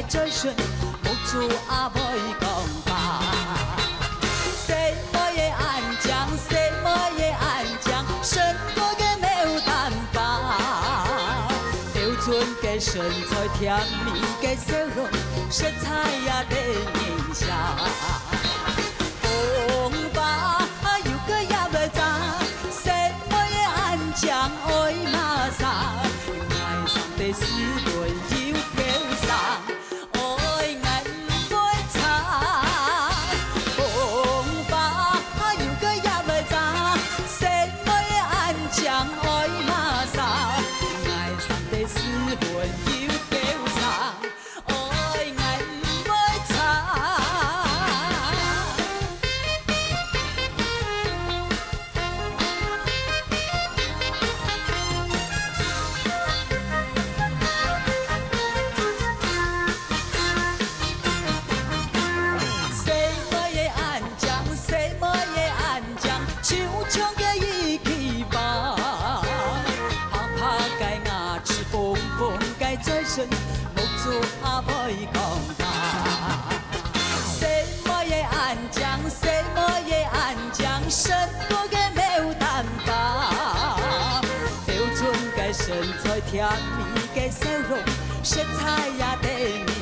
嘴唇，无主也袂讲法。什么的安详，什么的安详，胜过嘅没有办法。标准嘅身材，甜蜜嘅笑容，色彩也在印下。风吧，又搁也袂知，什么的安详爱马萨，爱上第四轮又飘上，爱爱不会差。风吧，又搁也袂知，什么的安详爱马萨，爱上第四轮又飘上，爱爱不会差。像个一起吧，拍拍该牙齿，缝缝该嘴唇，无主也袂讲法。什么的安详，什么的安详，胜过个没有办法。标准该身材，甜蜜个笑容，色彩也在。